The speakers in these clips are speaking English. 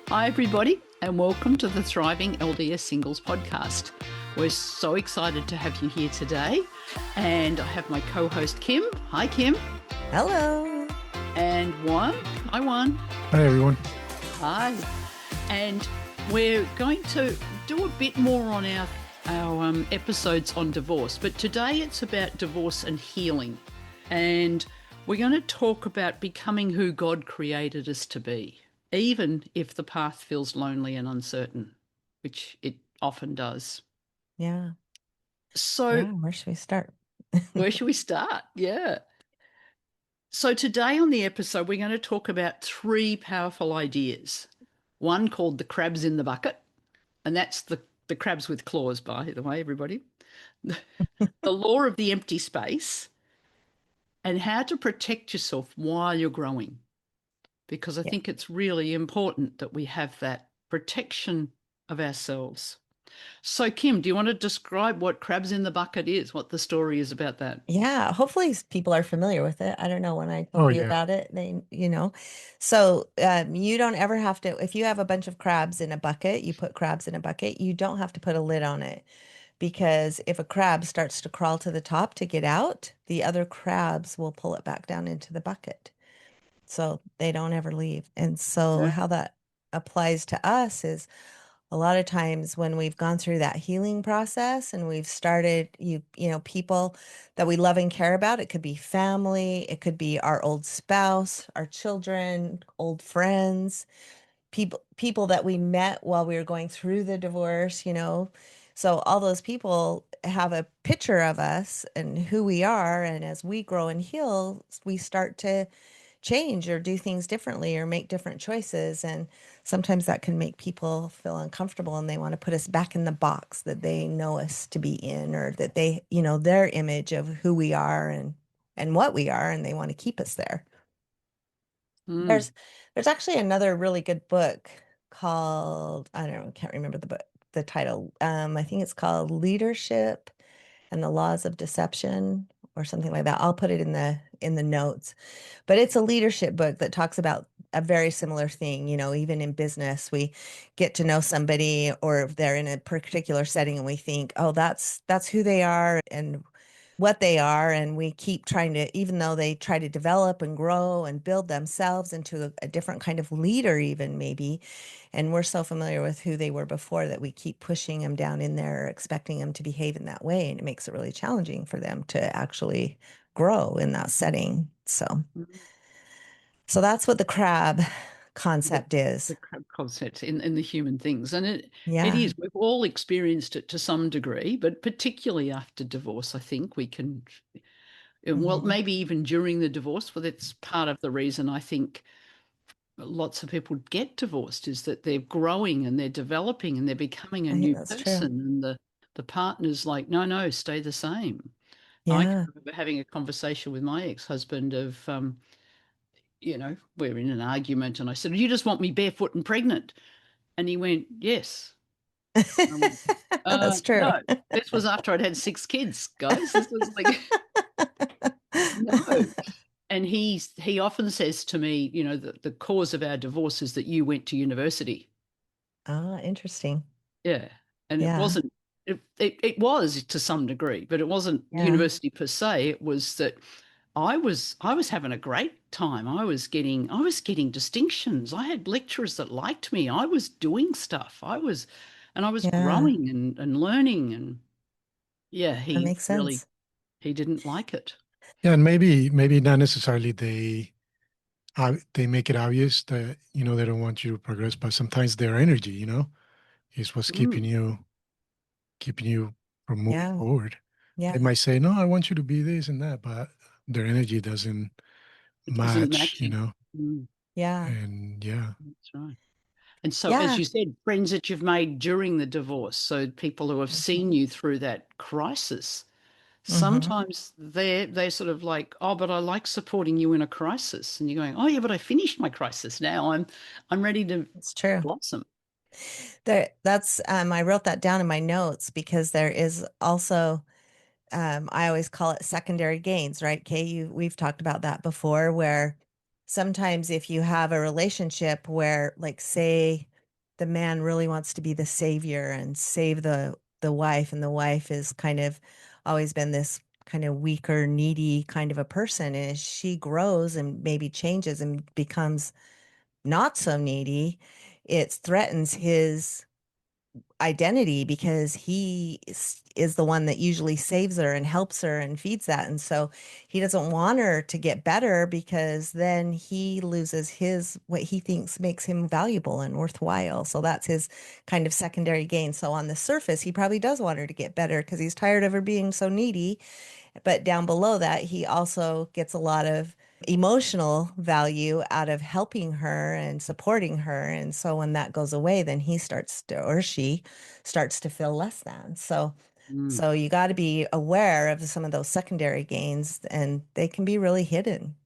Hi, everybody, and welcome to the Thriving LDS Singles podcast. We're so excited to have you here today. And I have my co host, Kim. Hi, Kim. Hello. And Juan. Hi, Juan. Hi, everyone. Hi. And we're going to do a bit more on our episodes on divorce, but today it's about divorce and healing. And we're going to talk about becoming who God created us to be, even if the path feels lonely and uncertain, which it often does. Yeah. So, where should we start? where should we start? Yeah. So, today on the episode, we're going to talk about three powerful ideas. One called the crabs in the bucket, and that's the crabs with claws, by the way, everybody. The law of the empty space, and how to protect yourself while you're growing. Because I think it's really important that we have that protection of ourselves. So, Kim, do you want to describe what crabs in the bucket is, what the story is about that? Yeah, hopefully people are familiar with it. I don't know when I told Oh, you yeah. about it, So you don't ever have to, if you have a bunch of crabs in a bucket, you put crabs in a bucket, you don't have to put a lid on it. Because if a crab starts to crawl to the top to get out, the other crabs will pull it back down into the bucket. So they don't ever leave. And so Right. how that applies to us is a lot of times when we've gone through that healing process and we've started, people that we love and care about, it could be family, it could be our old spouse, our children, old friends, people that we met while we were going through the divorce. So all those people have a picture of us and who we are. And as we grow and heal, we start to change or do things differently or make different choices. And sometimes that can make people feel uncomfortable and they want to put us back in the box that they know us to be in, or that they, their image of who we are and what we are, and they want to keep us there. Mm. There's actually another really good book called, I don't know, can't remember the title. I think it's called Leadership and the Laws of Deception or something like that. I'll put it in the notes. But it's a leadership book that talks about a very similar thing. Even in business, we get to know somebody, or if they're in a particular setting and we think, oh, that's who they are and what they are. And we keep trying to, even though they try to develop and grow and build themselves into a different kind of leader, even maybe. And we're so familiar with who they were before that we keep pushing them down in there, expecting them to behave in that way. And it makes it really challenging for them to actually grow in that setting. Mm. So that's what the crab The, concept is. the crab concept in the human things. And it Yeah. is, we've all experienced it to some degree, but particularly after divorce, I think we can, well, Hmm. maybe even during the divorce. Well, that's part of the reason I think lots of people get divorced, is that they're growing and they're developing and they're becoming a I think new that's true. person, and the partner's like, no, stay the same. I can Yeah. remember having a conversation with my ex-husband of we're in an argument, and I said, you just want me barefoot and pregnant? And he went, yes. And I went, That's true. no, this was after I'd had 6 kids, guys. This was like, no. And he often says to me, the cause of our divorce is that you went to university. Ah, interesting. Yeah. And it Yeah. wasn't, it was to some degree, but it wasn't Yeah. university per se. It was that I was having a great time. I was getting distinctions. I had lecturers that liked me. I was doing stuff. I was Yeah. growing and learning, and yeah, That makes sense. he didn't like it. Yeah, and maybe not necessarily they make it obvious that they don't want you to progress, but sometimes their energy, is what's Mm, keeping you from moving Yeah. forward. They Yeah. might say, "No, I want you to be this and that," but their energy doesn't it isn't match, matching. Mm, Yeah. and yeah. that's right. And so, as Yeah. you said, friends that you've made during the divorce, so people who have seen Hmm. you through that crisis, Hmm. sometimes they're sort of like, oh, but I like supporting you in a crisis. And you're going, oh yeah, but I finished my crisis. Now I'm ready to It's true. blossom. I wrote that down in my notes because there is also, I always call it secondary gains, right? Kay, we've talked about that before, where sometimes if you have a relationship where, like, say, the man really wants to be the savior and save the wife, and the wife is kind of always been this kind of weaker, needy kind of a person. And as she grows and maybe changes and becomes not so needy, it threatens his identity because he is the one that usually saves her and helps her and feeds that. And so he doesn't want her to get better because then he loses his, what he thinks makes him valuable and worthwhile. So that's his kind of secondary gain. So on the surface, he probably does want her to get better because he's tired of her being so needy. But down below that, he also gets a lot of emotional value out of helping her and supporting her. And so when that goes away, then he starts to, or she starts to feel less than. So Mm. so you got to be aware of some of those secondary gains, and they can be really hidden.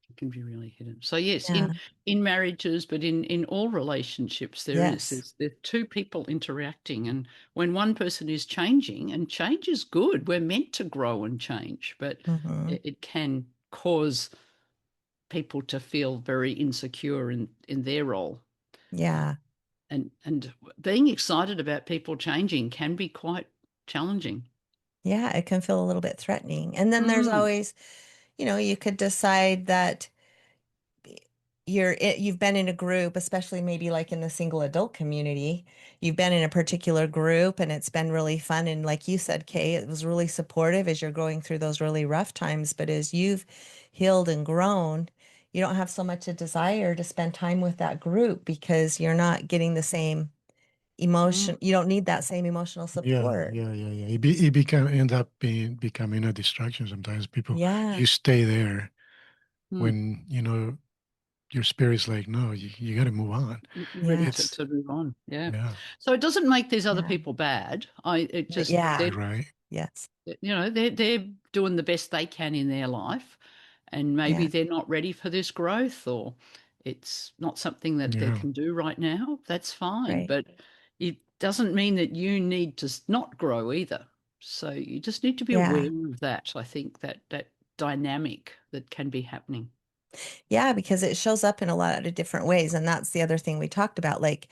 It can be really hidden. So yes, Yeah. in marriages, but in all relationships, Yes. there's two people interacting, and when one person is changing, and change is good, we're meant to grow and change, but Hmm. it can cause people to feel very insecure in their role. Yeah. And being excited about people changing can be quite challenging. Yeah. It can feel a little bit threatening. And then there's Mm, always, you could decide that you've been in a group, especially maybe like in the single adult community, you've been in a particular group and it's been really fun. And like you said, Kay, it was really supportive as you're going through those really rough times. But as you've healed and grown, you don't have so much a desire to spend time with that group because you're not getting the same mm, emotion. You don't need that same emotional Yeah, support. yeah, yeah, yeah. It become end up becoming a distraction sometimes. People, Yeah. you stay there mm. when your spirit's like, no, you got to move on. You're ready Yes. It's to move on. Yeah. yeah, So it doesn't make these other Yeah. people bad. It just Yeah. right, right. Yes. they're doing the best they can in their life, and maybe Yeah. they're not ready for this growth, or it's not something that they Yeah, can do right now. That's fine, Right. but it doesn't mean that you need to not grow either. So you just need to be aware Yeah. of that. I think that dynamic that can be happening. Yeah, because it shows up in a lot of different ways. And that's the other thing we talked about. Like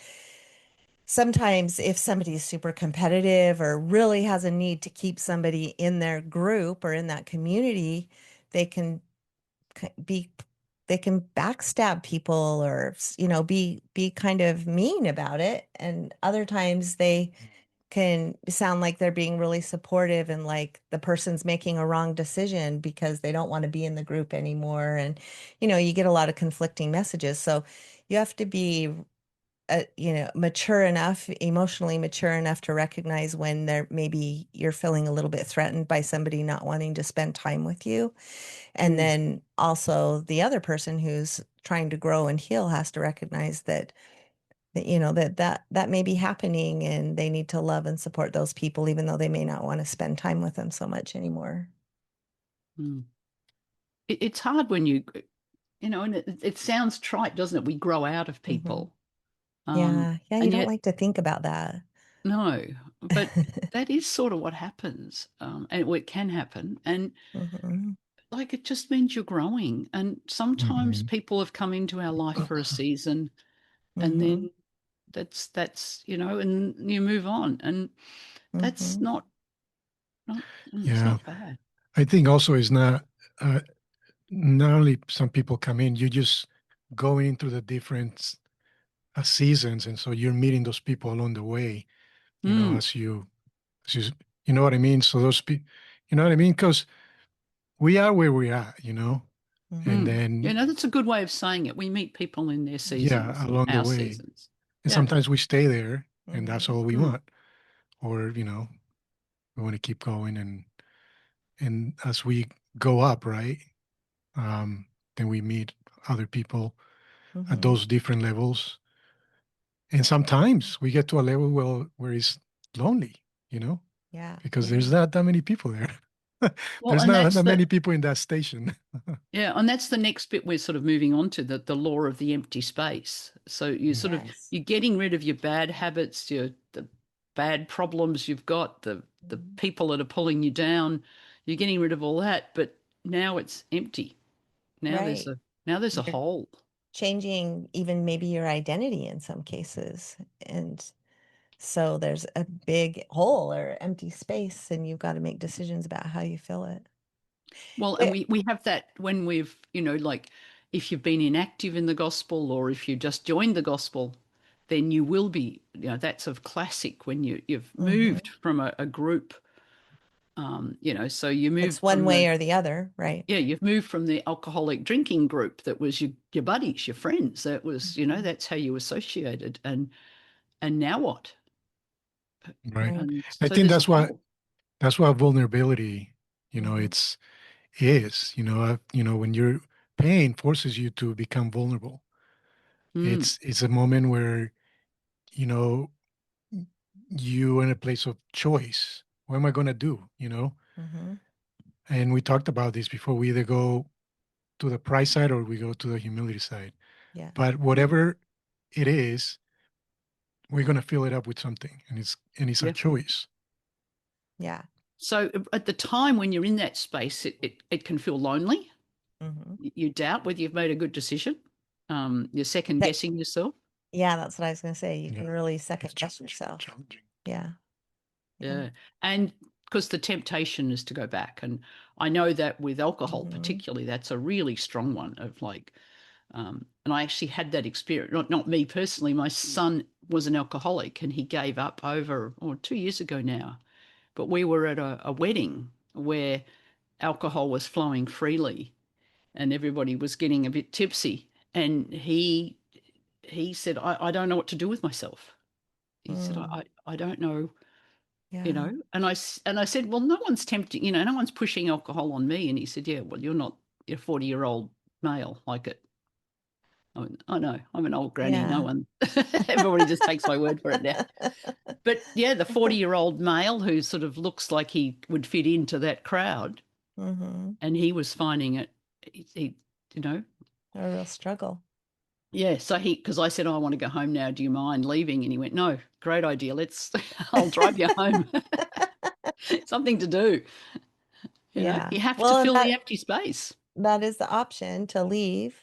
sometimes if somebody's super competitive or really has a need to keep somebody in their group or in that community, they can be they can backstab people or be kind of mean about it. And other times they can sound like they're being really supportive and like the person's making a wrong decision because they don't want to be in the group anymore. And, you get a lot of conflicting messages. So you have to be, mature enough, emotionally mature enough to recognize when maybe you're feeling a little bit threatened by somebody not wanting to spend time with you. And Mm, then also the other person who's trying to grow and heal has to recognize that may be happening and they need to love and support those people even though they may not want to spend time with them so much anymore. mm. It's hard when and it sounds trite, doesn't it? We grow out of Hmm. people. Yeah, you And don't yet, like to think about that. no, but that is sort of what happens. And it can happen. And Hmm. like, it just means you're growing. And sometimes hmm people have come into our life for a season, and Hmm. then and you move on. And that's Hmm. not, it's yeah. not bad. I think also it's uh, not only some people come in, you just go in through the different seasons, and so you're meeting those people along the way. Mm, As you, you know what I mean. So you know what I mean, because we are where we are, and Hmm. Yeah, then no, that's a good way of saying it. We meet people in their yeah, seasons, or along the our way, seasons. and Yeah. sometimes we stay there, and that's Hmm. all we Mm, want, or we want to keep going, and as we go up, right, um, then we meet other people at Hmm. those different levels, and sometimes we get to a level where it's lonely, you know, Yeah, because yeah. there's not that many people there. well, There's and not that's that many the people in that station. Yeah, and that's the next bit we're sort of moving on to, the law of the empty space. So Yes. you're getting rid of your bad habits, the bad problems you've got, the Mhm. people that are pulling you down. You're getting rid of all that, but now it's empty. Now there's Right. a now there's a You're hole. changing even maybe your identity in some cases. And so there's a big hole or empty space, and you've got to make decisions about how you fill it. Well, and But we have that when we've, like if you've been inactive in the gospel or if you just joined the gospel, then you will be, that's a classic when you've moved from a group, so you it's moved one from way or the other, right? yeah, you've moved from the alcoholic drinking group that was your buddies, your friends. That was, that's how you associated. And now what? Right. Right. And I so think there's a whole, that's what vulnerability, Mhm. it's is, when your pain forces you to become vulnerable. mm, It's a moment where, you know, you in a place of choice. What am I going to do? Mhm. And we talked about this before. We either go to the pride side or we go to the humility side. Yeah. But whatever it is, we're going to fill it up with something, and it's our yeah. choice. Yeah. So at the time when you're in that space, it can feel lonely. Mhm. You doubt whether you've made a good decision. You're second That, guessing yourself. yeah, that's what I was going to say. You Yeah, can really it's second guess yourself. challenging. Yeah. Yeah. Yeah. And because the temptation is to go back. And I know that with alcohol, Mhm. particularly, that's a really strong one of like, and I actually had that experience, not me personally. My son was an alcoholic and he gave up over 2 years ago now. But we were at a wedding where alcohol was flowing freely and everybody was getting a bit tipsy. And he said, I don't know what to do with myself. He said, Mm. I don't know, Yeah. and I said, well, no one's tempting, no one's pushing alcohol on me. And he said, yeah, well, you're not a 40-year-old male like it. I went, I know, I'm an old granny. No Yeah. one, everybody just takes my word for it now. But yeah, the 40-year-old male who sort of looks like he would fit into that crowd, Mhm. and he was finding it, he you know, A real struggle. yeah. So because I said, I want to go home now. Do you mind leaving? And he went, no, great idea. I'll drive you home. Something to do. Yeah. You have to Well, and fill the empty space. that is the option to leave.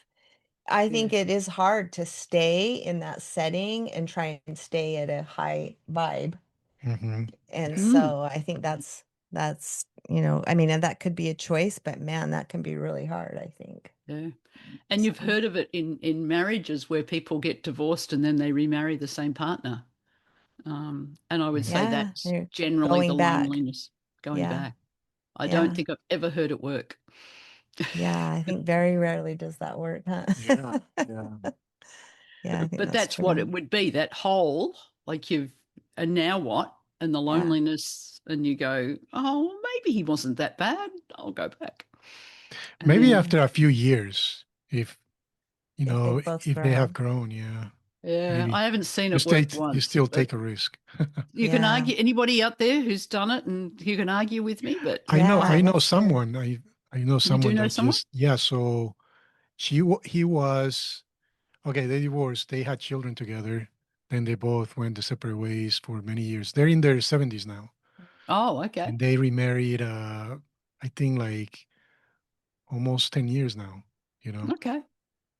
I Yeah. think it is hard to stay in that setting and try and stay at a high vibe. Hmm. And Mm, so I think that's, I mean, and that could be a choice, but man, that can be really hard, I think. yeah. And So, you've heard of it in marriages where people get divorced and then they remarry the same partner. And I would say yeah, that's you're generally the going back. loneliness going Yeah. back. I don't Yeah. think I've ever heard it work. Yeah. I think very rarely does that work, huh? Yeah, yeah. Yeah, I think But that's that's what true. it would be, that hole, like and now what? And the Yeah. loneliness, and you go, oh, maybe he wasn't that bad. I'll go back. And Maybe then, after a few years, if If they've both if they have grown. grown, yeah, yeah, maybe I haven't seen it work you once, still but take a risk. you can Yeah. argue, anybody out there who's done it and you can argue with me, but Yeah, I know let's hear. someone. I know you do someone know that someone? just, yeah. So he was okay. They divorced. They had children together. Then they both went their separate ways for many years. They're in their 70s now, Oh, okay. and they remarried. I think like almost 10 years now. You know. Okay.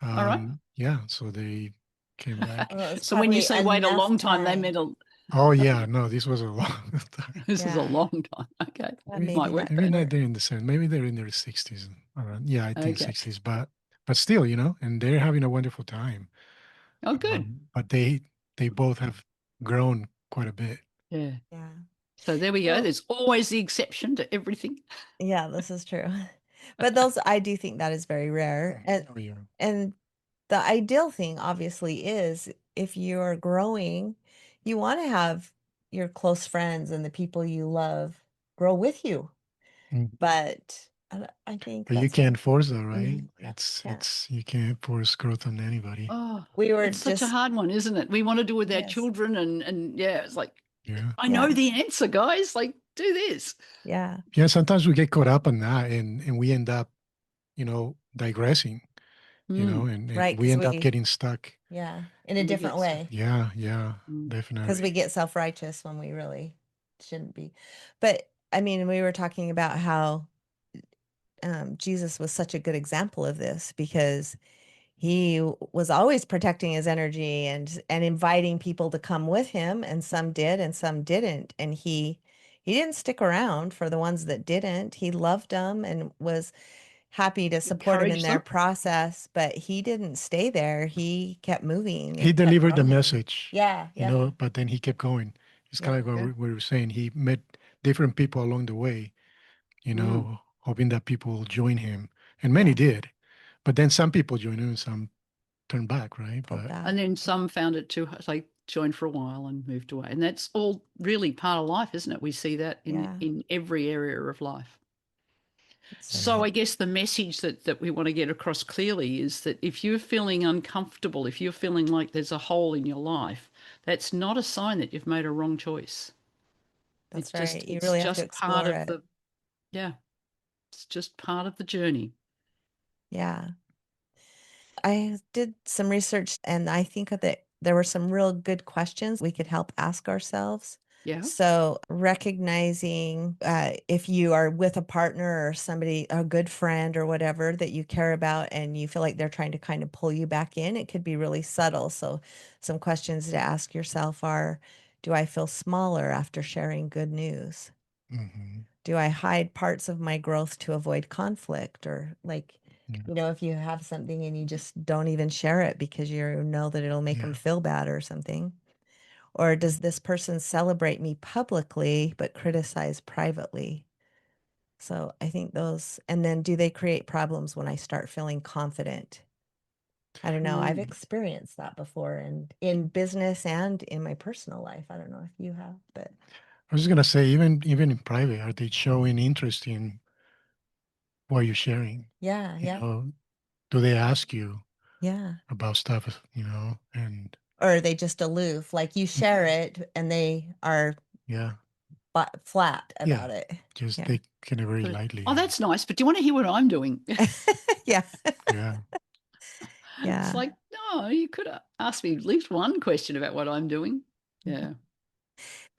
All right. Yeah. So they came back. Well, it was So when you probably say wait a enough long time, they time. meant Oh yeah, no, this was a long time. this is a Yeah. long time. Okay. Yeah, Maybe Might maybe work that maybe could then. not work. they're in the same. Maybe they're in their 60s and around. Yeah, I think Okay. 60s. But still, and they're having a wonderful time. Oh, good. But they both have grown quite a bit. Yeah. Yeah. So there we go. Well, There's always the exception to everything. yeah, this is true. But those I do think that is very rare. And Oh yeah. and the ideal thing obviously is if you're growing, you want to have your close friends and the people you love grow with you. Mm. But I think But you that's a can't force that, right? mhm, yeah. It's you can't force growth on anybody. Oh, We were it's such a just hard one, isn't it? We want to do with our yes. children and yeah, it's like Yeah. I know Yeah. the answer, guys. Like do this. Yeah. Yeah. Sometimes we get caught up on that, and we end up, digressing, Mm, and Right, we because end up we getting stuck. yeah, in a and we different get so way. Yeah. Yeah. mm. Because we Definitely. get self-righteous when we really shouldn't be. But I mean, we were talking about how Jesus was such a good example of this because he was always protecting his energy and inviting people to come with him, and some did and some didn't. And he didn't stick around for the ones that didn't. He loved them and was happy to support them in Encourage their them. process, but he didn't stay there. He kept moving He and kept delivered the growing. message, Yeah, you yeah, know, but then he kept going. It's kind yeah, of like Yeah. what we were saying. He met different people along the way, you Mm. know, hoping that people will join him. And many yeah. did. But then some people joined him and some turned back, right? Pulled But And back. then some found it too, like joined for a while and moved away. And that's all really part of life, isn't it? We see that Yeah, in every area of life. that's So right. I guess the message that we want to get across clearly is that if you're feeling uncomfortable, if you're feeling like there's a hole in your life, that's not a sign that you've made a wrong choice. That's right. You It's really have to just part explore of it. the, yeah, it's just part of the journey. Yeah. I did some research and I think that there were some real good questions we could help ask ourselves. Yeah. So, recognizing if you are with a partner or somebody, a good friend or whatever that you care about, and you feel like they're trying to kind of pull you back in, it could be really subtle. So, some questions to ask yourself are, do I feel smaller after sharing good news? mhm, Do I hide parts of my growth to avoid conflict? Or like, yeah, if you have something and you just don't even share it because you know that it'll make them yeah. feel bad or something. Or does this person celebrate me publicly but criticize privately? So I think those, and then do they create problems when I start feeling confident? I don't know. I've Mm. experienced that before, and in business and in my personal life. I don't know if you have, but I was just gonna say, even in private, are they showing interest in what you're sharing? yeah, You yeah, know, do they ask you yeah. about stuff, you know, and Or are they just aloof? Like you share it and they are yeah, flat yeah, about it. just Yeah. take it very But, lightly. oh, that's nice. But do you want to hear what I'm doing? Yeah. Yeah, It's Yeah. like, no, you could ask me at least one question about what I'm doing. Mhm. Yeah.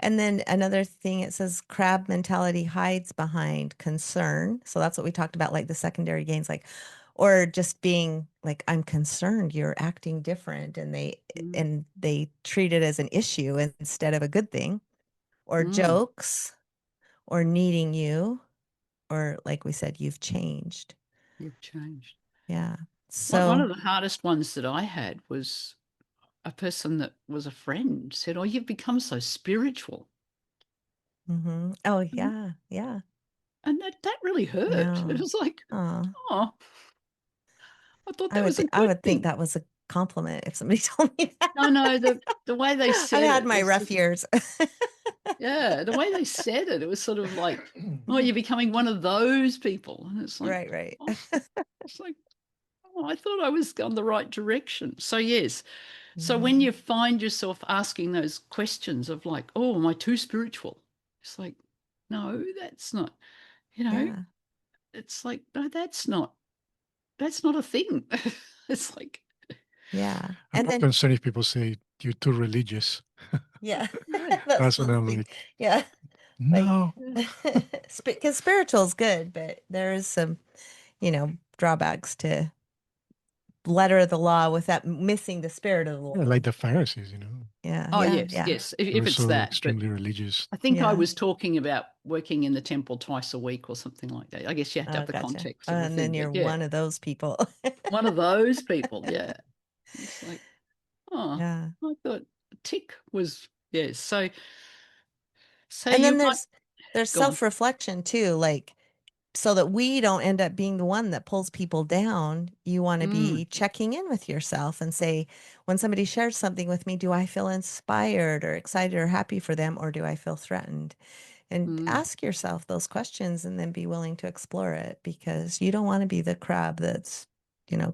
And then another thing, it says crab mentality hides behind concern. So that's what we talked about, like the secondary gains, like, or just being like, I'm concerned you're acting different, and Mm. they treat it as an issue instead of a good thing, or Mm. jokes, or needing you, or like we said, you've changed. You've changed. Yeah. One So, of the hardest ones that I had was a person that was a friend said, "Oh, you've become so spiritual." oh And yeah, yeah. that really I hurt. It know. was like, Oh, oh, I thought that was a I good would think thing. that was a compliment if somebody told me that. No, no, the way they I've said had it my was rough sort of, years. yeah, the way they said it, it was sort of like, oh, you're becoming one of those people. And it's like, Right, right. oh, it's like, oh, I thought I was on the right direction. So yes. So when Mhm. you find yourself asking those questions of like, oh, am I too spiritual? It's like, no, that's not, you know, Yeah, it's like, no, that's not a thing. It's like, yeah. I'm And more then, concerned if people say you're too religious. yeah, right. that's That's when the I'm thing. like, Yeah, like, no. because spiritual is good, but there is some, drawbacks to letter of the law without missing the spirit of the Yeah, law. like the Pharisees, you know, Yeah, Oh, yeah, yes, yeah, yes, they were if it's so that. But extremely religious. I think I yeah. was talking about working in the temple twice a week or something like that. I guess you have to Oh, have the gotcha. context of the And then thing. you're But yeah, one of those people. one of those people. Yeah. It's like, oh, Yeah. I thought tick was, yes. So And you then might there's go on. self-reflection too, like so that we don't end up being the one that pulls people down. You want to Mm, be checking in with yourself and say, when somebody shares something with me, do I feel inspired or excited or happy for them, or do I feel threatened? And mm. ask yourself those questions and then be willing to explore it, because you don't want to be the crab that's,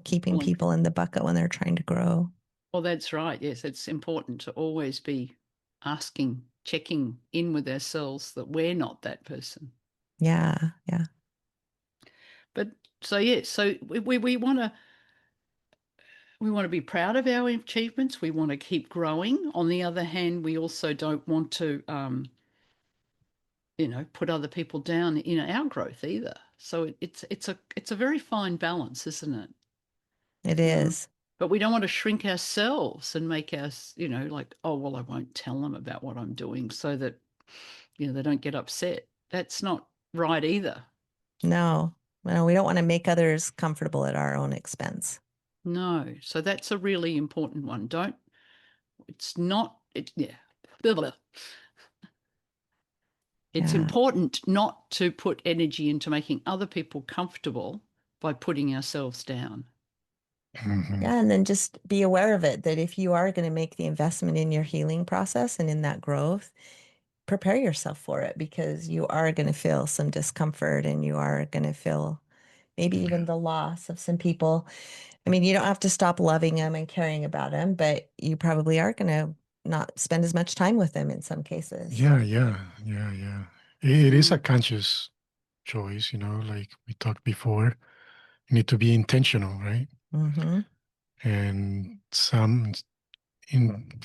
keeping Pulling people people. in the bucket when they're trying to grow. Well, that's right. Yes, it's important to always be asking, checking in with ourselves that we're not that person. Yeah. Yeah. But so yes, so we want to be proud of our achievements. We want to keep growing. On the other hand, we also don't want to put other people down in our growth either. So it's a very fine balance, isn't it? It Um, is. But we don't want to shrink ourselves and make us, like, oh, well, I won't tell them about what I'm doing so that, they don't get upset. That's not right either. No, well, we don't want to make others comfortable at our own expense. No. So that's a really important one. It's not, yeah. Blah, blah. It's Yeah. important not to put energy into making other people comfortable by putting ourselves down. Mhm. Yeah. And then just be aware of it, that if you are going to make the investment in your healing process and in that growth, prepare yourself for it, because you are going to feel some discomfort and you are going to feel maybe even the loss of some people. I mean, you don't have to stop loving them and caring about them, but you probably are going to not spend as much time with them in some cases. Yeah, yeah. It is a Mm, conscious choice, like we talked before. You need to be intentional, right? Mm-hmm. And in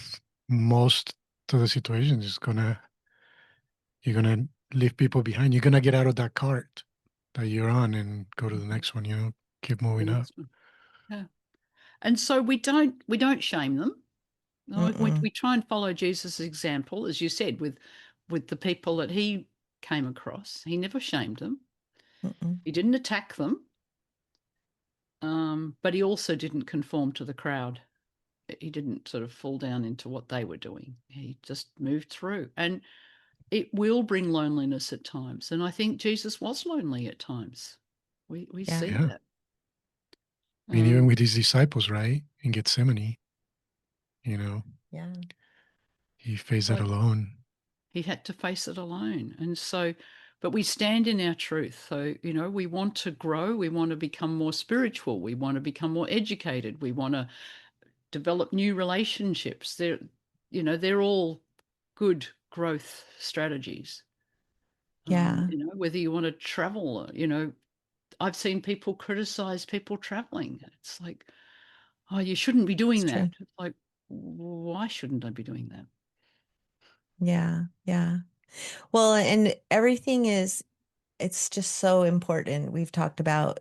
most of the situations, you're gonna leave people behind. You're gonna get out of that cart that you're on and go to the mhm. next one. Keep The moving up. next one. Yeah. And so we don't shame them. No, Mm-mm. we try and follow Jesus' example, as you said, with the people that he came across. He never shamed them. Mm-mm. He didn't attack them, but he also didn't conform to the crowd. He didn't sort of fall down into what they were doing. He just moved through. And it will bring loneliness at times. And I think Jesus was lonely at times. We Yeah. see Yeah. that. I mean, even Um, with his disciples, right? In Gethsemane, you know, Yeah. he faced that so alone. he had to face it alone. And so, but we stand in our truth. So, we want to grow. We want to become more spiritual. We want to become more educated. We want to develop new relationships. They're all good growth strategies. Yeah. Whether you want to travel, I've seen people criticize people traveling. It's like, oh, you shouldn't be It's doing true. that. It's like, why shouldn't I be doing that? Yeah. Yeah. Well, and everything it's just so important. We've talked about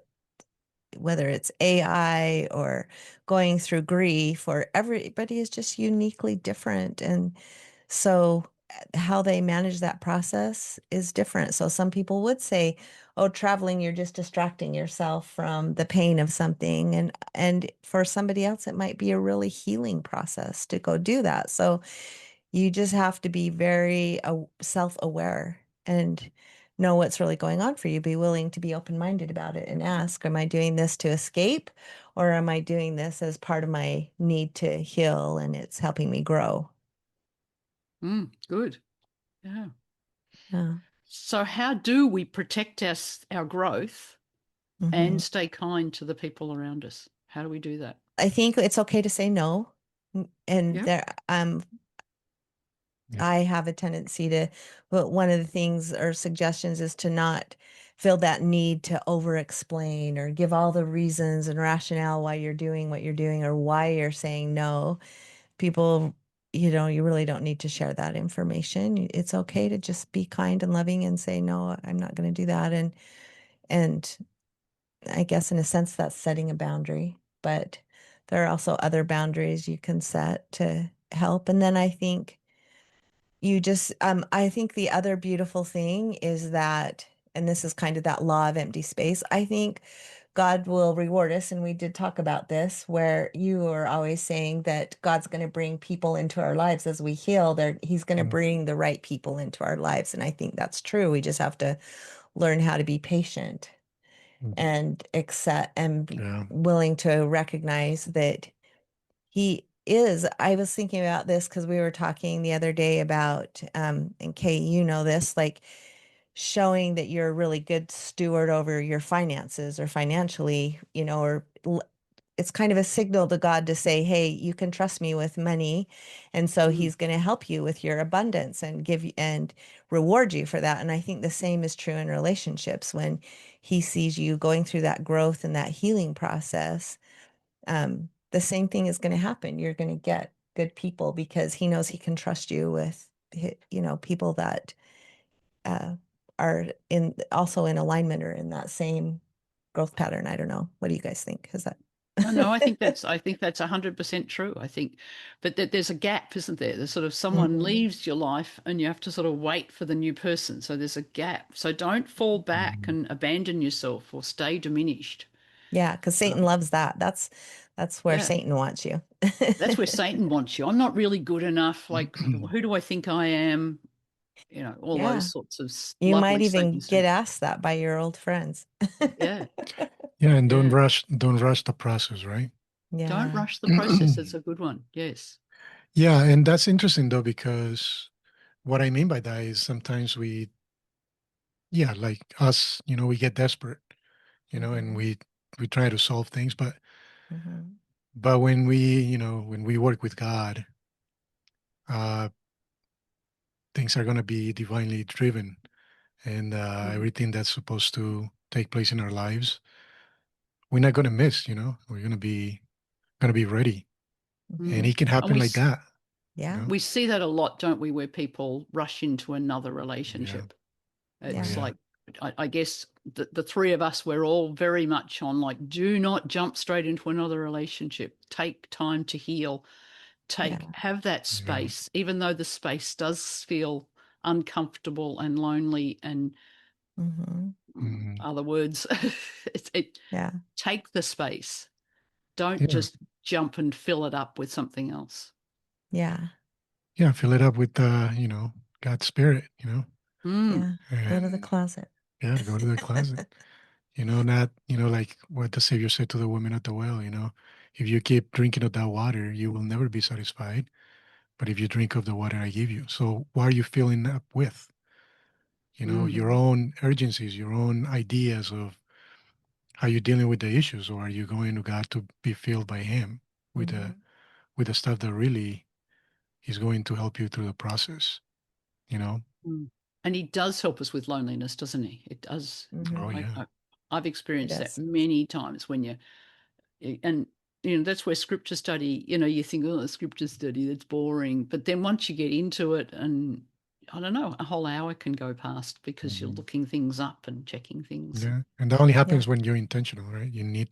whether it's AI or going through grief, or everybody is just uniquely different. And so how they manage that process is different. So some people would say, oh, traveling, you're just distracting yourself from the pain of something. And for somebody else, it might be a really healing process to go do that. So you just have to be very self-aware and know what's really going on for you. Be willing to be open-minded about it and ask, am I doing this to escape, or am I doing this as part of my need to heal and it's helping me grow? Good. Yeah. Yeah. So how do we protect our growth Hmm. and stay kind to the people around us? How do we do that? I think it's okay to say no. And Yeah. there, Yeah. I have a tendency to, but one of the things or suggestions is to not feel that need to over explain or give all the reasons and rationale why you're doing what you're doing or why you're saying no. People, you really don't need to share that information. It's okay to just be kind and loving and say, no, I'm not going to do that. And I guess in a sense that's setting a boundary, but there are also other boundaries you can set to help. And then I think I think the other beautiful thing is that, and this is kind of that law of empty space, I think God will reward us. And we did talk about this, where you are always saying that God's going to bring people into our lives as we heal. He's going to Mm, bring the right people into our lives. And I think that's true. We just have to learn how to be patient mm, and accept and be yeah. willing to recognize that he is. I was thinking about this because we were talking the other day about, and Kay, this, like showing that you're a really good steward over your finances or financially, it's kind of a signal to God to say, hey, you can trust me with money. And so Mm, he's going to help you with your abundance and give you and reward you for that. And I think the same is true in relationships when he sees you going through that growth and that healing process. The same thing is going to happen. You're going to get good people because he knows he can trust you with, people that uh, are in also in alignment or in that same growth pattern. I don't know. What do you guys think? Is that? No, I think that's 100% true. I think, but there's a gap, isn't there? There's sort of someone Mhm. leaves your life and you have to sort of wait for the new person. So there's a gap. So don't fall back Mhm. and abandon yourself or stay diminished. Yeah, because Satan loves that. That's where Yeah, Satan wants you. that's where Satan wants you. I'm not really good enough. Like, who do I think I am? You know, all those Yeah. sorts of You might lovely even Satan get things. asked that by your old friends. Yeah, Yeah, and yeah. don't rush the process, right? Don't Yeah. rush the process. That's a good one. Yes. Yeah, and that's interesting though, because what I mean by that is sometimes yeah, like us, we get desperate, and Hmm. we try to solve things, Hmm. but when we work with God, uh, things are going to be divinely driven, and Mm. everything that's supposed to take place in our lives, we're not going to miss. We're going to be ready, and Mm. Hmm. it can And happen like that. You Yeah. know? we see that a lot, don't we, where people rush into another Yeah. relationship. Oh It's Yeah. yeah. like, I guess the three of us, we're all very much on like, do not jump straight into another relationship. Take time to heal. Yeah. Have that Yeah. space, even though the space does feel uncomfortable and lonely and Hmm. Mhm. other words. it Yeah. take the space. Don't Yeah. just jump and fill it up with something else. Yeah. Yeah. Fill it up with God's spirit. Mm, Yeah. Go to the And closet. yeah, go to the closet. Not, like what the Savior said to the woman at the well, if you keep drinking of that water, you will never be satisfied. But if you drink of the water I give you, so what are you filling up with? mm, Your own urgencies, your own ideas of how you're dealing with the issues, or are you going to God to be filled by Him with the Hmm. with the stuff that really is going to help you through the process? You know? mm. And he does help us with loneliness, doesn't he? It does. Oh Hmm. yeah. I've It experienced that is. many times when and that's where scripture study, you think, oh, scripture study, that's boring. But then once you get into it, and I don't know, a whole hour can go past because you're Mhm. looking things up and checking things. And Yeah, and that only Yeah. happens when you're intentional, right?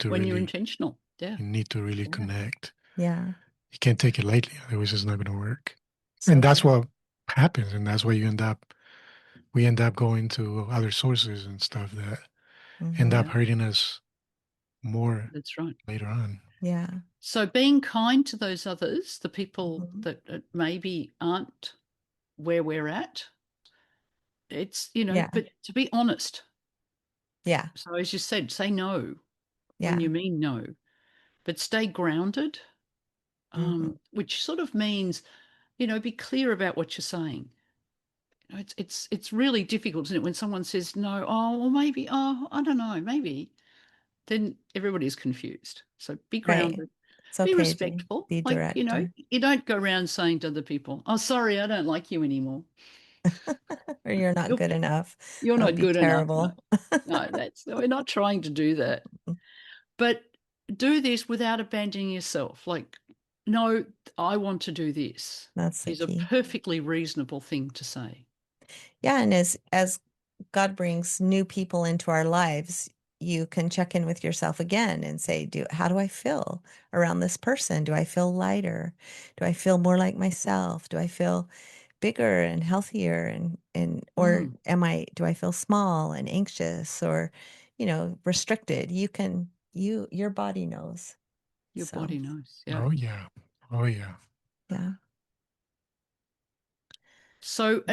when you're intentional. Yeah. You need to really Yeah. connect. Yeah. You can't take it lightly, otherwise it's not going to work. And So that's true. what happens, and that's why we end up going to other sources and stuff that end Hmm. up Yeah. hurting us more That's right. later on. Yeah. So being kind to those others, the people Hmm. that maybe aren't where we're at, it's, Yeah. but to be honest. Yeah. So as you said, say no when Yeah. you mean no, but stay grounded, Hmm. which sort of means, be clear about what you're saying. It's really difficult, isn't it, when someone says no, oh, well, maybe, oh, I don't know, maybe, then everybody's confused. So be Right. grounded, It's be okay to respectful. be Like, direct. you don't go around saying to other people, oh, sorry, I don't like you anymore. Or you're not You're, good enough. you're That would not be good enough. No, terrible. no, we're not trying to do that. But do this without abandoning yourself. Like, no, I want to do this That's the is a key. perfectly reasonable thing to say. Yeah, and as God brings new people into our lives, you can check in with yourself again and say, how do I feel around this person? Do I feel lighter? Do I feel more like myself? Do I feel bigger and healthier and or Mm, do I feel small and anxious or, restricted? Your body knows. your So, body knows. Yeah. Oh yeah. Oh yeah. yeah. So,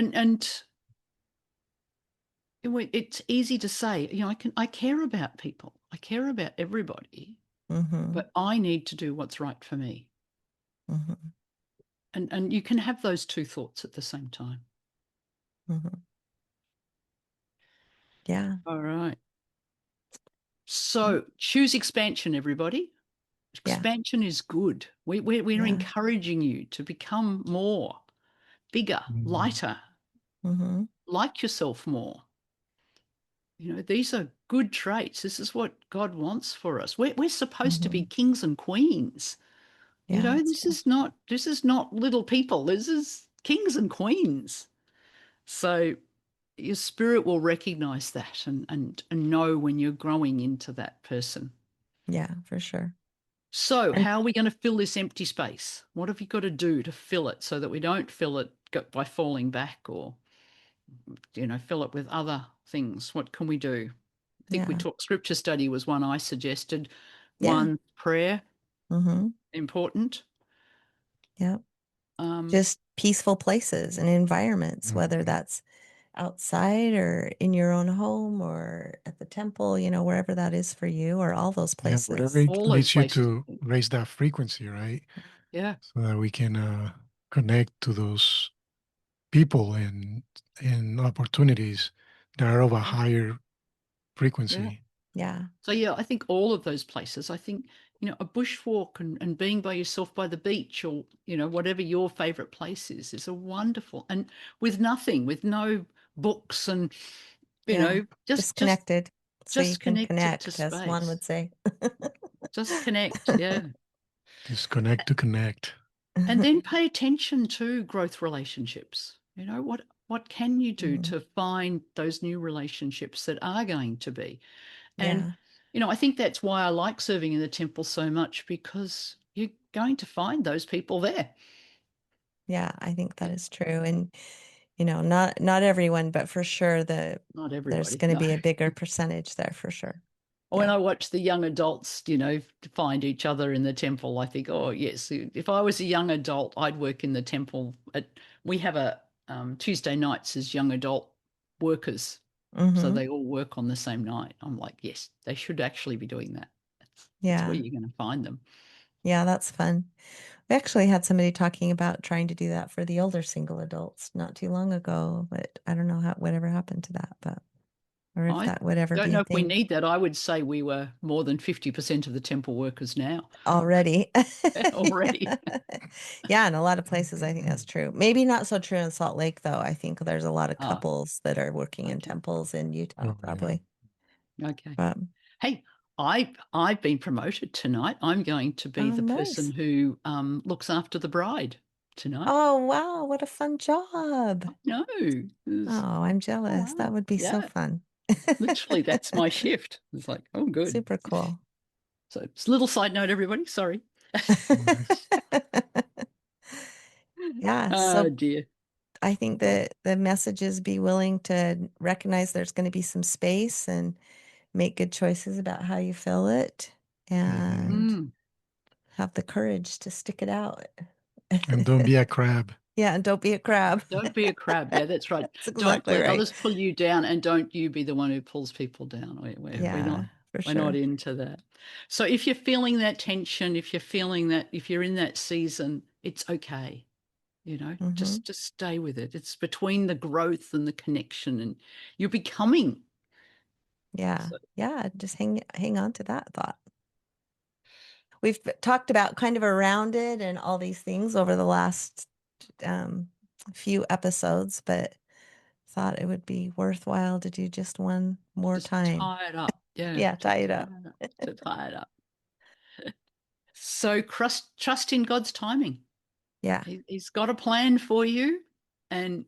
it's easy to say, I care about people. I care about everybody, Mhm. but I need to do what's right for me. Mhm. And you can have those two thoughts at the same time. Mhm. Yeah. All right. Yeah. So choose expansion, everybody. Yeah. Expansion is good. We're Yeah. encouraging you to become more, bigger, Mhm. lighter, Mhm. like yourself more. These are good traits. This is what God wants for us. We're supposed to be Mhm. kings and queens. Yeah, that's This true. is not little people. This is kings and queens. So your spirit will recognize that and know when you're growing into that person. Yeah, for sure. So And how are we going to fill this empty space? What have you got to do to fill it so that we don't fill it by falling back or, fill it with other things? What can we do? I think we yeah, talked scripture study was one I suggested. yeah. One, prayer, Mm-hmm. important. Yeah. Um, Just peaceful places and environments, whether that's outside or in your own home or at the temple, wherever that is for you, or all those Yeah, whatever places. it all those leads you places. to raise that frequency, right? Yeah. So that we can connect to those people and opportunities that are of a Yeah. higher Yeah. frequency. Yeah. So, yeah, I think all of those places, I think, a bushwalk and being by yourself by the beach or, whatever your favorite place is a wonderful, and with nothing, with no books and, Yeah. just, Just connected so you just can connected to connect, as Juan space. would say. Just connect. Yeah. Disconnect to connect. And then pay attention to growth relationships. What can you do Mhm. to find those new relationships that are going to be? And, Yeah. I think that's why I like serving in the temple so much, because you're going to find those people there. Yeah, I think that Yeah. is true. And, not everyone, but for sure Not there's everybody, going to no. be a bigger percentage there for sure. When Yeah. I watch the young adults, find each other in the temple, I think, oh, yes, if I was a young adult, I'd work in the temple. We have a Tuesday nights as young adult workers. So Mm-hmm. they all work on the same night. I'm like, yes, they should actually be doing that. That's where Yeah. you're going to find them. Yeah, that's fun. We actually had somebody talking about trying to do that for the older single adults not too long ago, but I don't know whatever happened to that, or if I that would ever don't be know a if we thing need that. I would say we were more than 50% of the temple workers now already. already. Yeah, in a lot of places, I think that's true. Maybe not so true in Salt Lake, though. I think there's a lot of Ah, couples that are working in okay. temples in Utah, Oh, yeah. probably. Okay. But, Hey, I've been promoted tonight. I'm going to be oh, the person nice. who looks after the bride tonight. Oh, wow. What a fun job. No. Oh, I'm Oh, jealous. wow. That would be so Yeah. fun. Literally, that's my shift. It's like, oh, good. Super cool. So it's a little side note, everybody. Sorry. Nice. Yeah. Oh, So dear. I think that the message is be willing to recognize there's going to be some space and make good choices about how you fill it and Mm. have the courage to stick it out. And don't be a crab. Yeah, and don't be a crab. Don't be a crab. Yeah, that's right. That's Don't exactly let right. others pull you down, and don't you be the one who pulls people down. We're not Yeah, for we're not sure. into that. So if you're feeling that tension, if you're feeling that, if you're in that season, it's okay. Mm-hmm. Just stay with it. It's between the growth and the connection, and you're becoming. Yeah. So, Yeah. Just hang on to that thought. We've talked about kind of around it and all these things over the last few episodes, but thought it would be worthwhile to do just one more just time. tie it up. Yeah, Yeah, tie just it tie up. it up. To tie it up. So trust in God's timing. Yeah. He's got a plan for you, and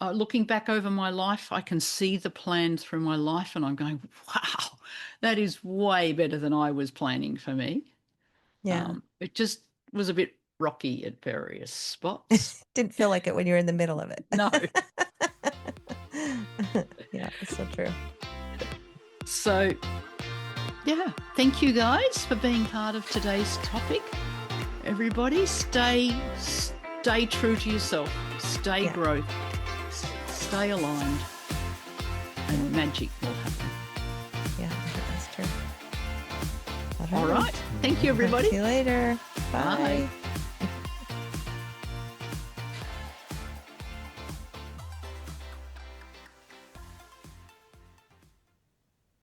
looking back over my life, I can see the plan through my life, and I'm going, wow, that is way better than I was planning for me. Yeah. It just was a bit rocky at various spots. Didn't feel like it when you're in the middle of it. No. Yeah, that's so true. So, yeah, thank you guys for being part of today's topic. Everybody, stay true to yourself. Stay growth. Stay aligned, and magic will happen. Yeah, I think that's true. All right. Thank you, everybody. See you later. Bye. Bye.